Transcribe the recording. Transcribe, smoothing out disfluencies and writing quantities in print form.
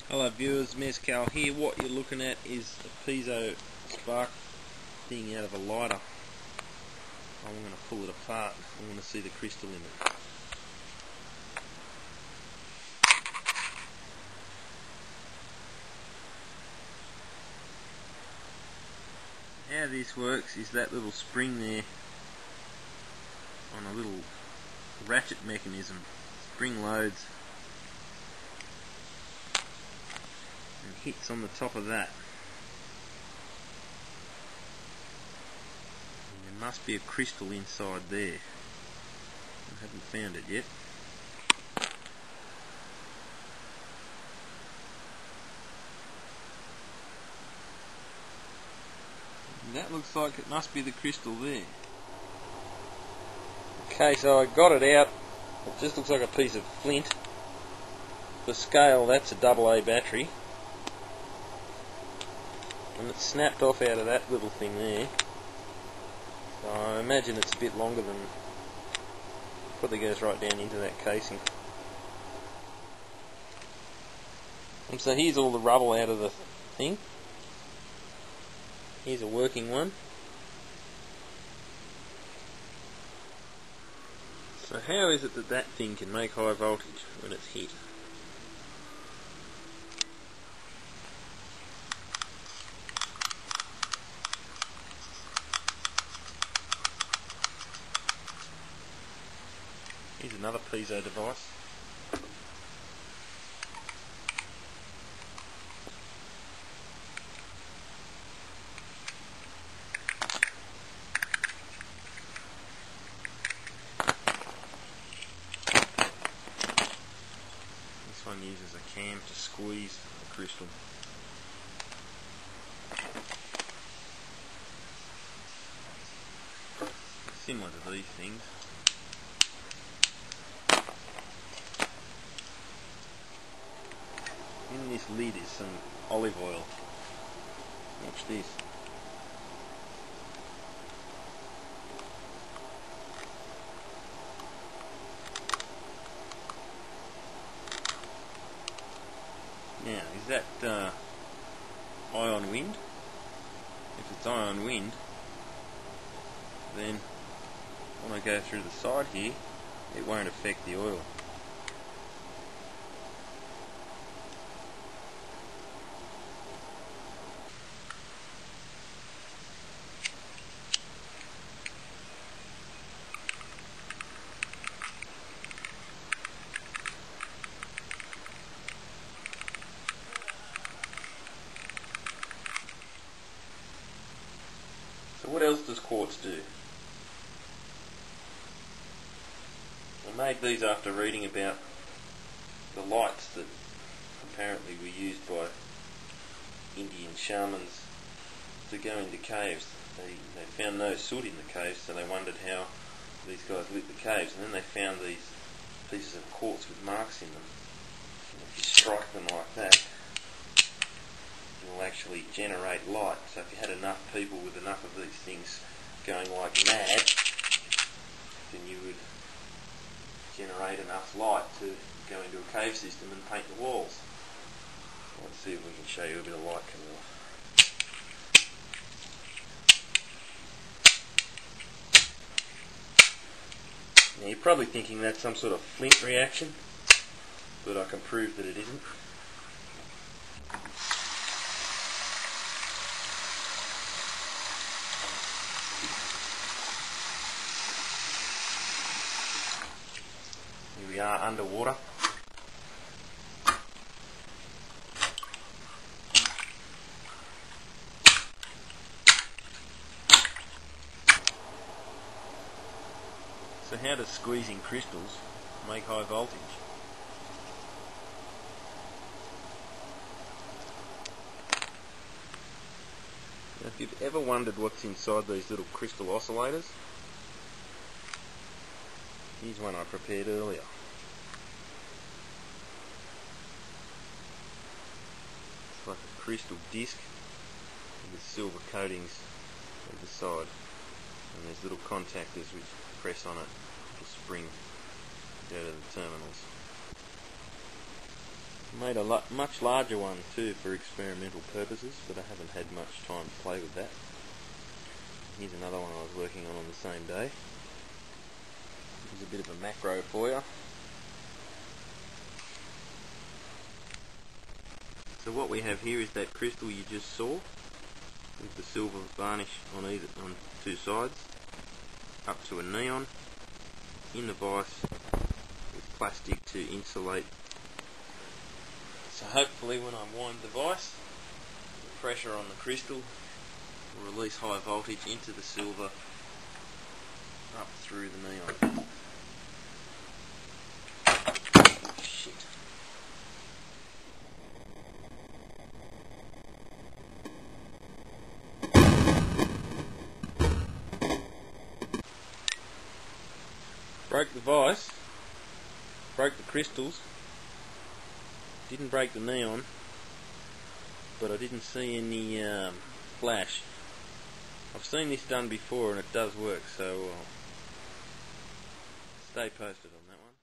Hello viewers, Mezcal here. What you're looking at is a piezo spark thing out of a lighter. I'm going to pull it apart. I want to see the crystal in it. How this works is that little spring there on a little ratchet mechanism. Spring loads and hits on the top of that. And there must be a crystal inside there. I haven't found it yet. And that looks like it must be the crystal there. Okay, so I got it out. It just looks like a piece of flint. For scale, that's a AA battery. And it's snapped off out of that little thing there. So I imagine it's a bit longer than, probably goes right down into that casing. And so here's all the rubble out of the thing. Here's a working one. So how is it that that thing can make high voltage when it's hit? Here's another piezo device. This one uses a cam to squeeze the crystal. Similar to these things. In this lid is some olive oil. Watch this. Now, is that ion wind? If it's ion wind, then when I go through the side here, it won't affect the oil. So what else does quartz do? I made these after reading about the lights that apparently were used by Indian shamans to go into caves. They found no soot in the caves, so they wondered how these guys lit the caves, and then they found these pieces of quartz with marks in them. And if you strike them like that, it will actually generate light. So if you had enough people with enough of these things going like mad, then you would generate enough light to go into a cave system and paint the walls. Let's see if we can show you a bit of light coming off. Now you're probably thinking that's some sort of flint reaction, but I can prove that it isn't. Here we are underwater. So how does squeezing crystals make high voltage? Now if you've ever wondered what's inside these little crystal oscillators, here's one I prepared earlier. It's like a crystal disc with silver coatings at the side, and there's little contactors which press on it to spring go to the terminals. Made a much larger one too for experimental purposes, but I haven't had much time to play with that. Here's another one I was working on the same day. Here's a bit of a macro for you. So what we have here is that crystal you just saw, with the silver varnish on two sides, up to a neon, in the vise with plastic to insulate. So hopefully when I wind the vise, the pressure on the crystal will release high voltage into the silver up through the neon. Shit. Broke the vise, broke the crystals, didn't break the neon, but I didn't see any flash. I've seen this done before and it does work, so stay posted on that one.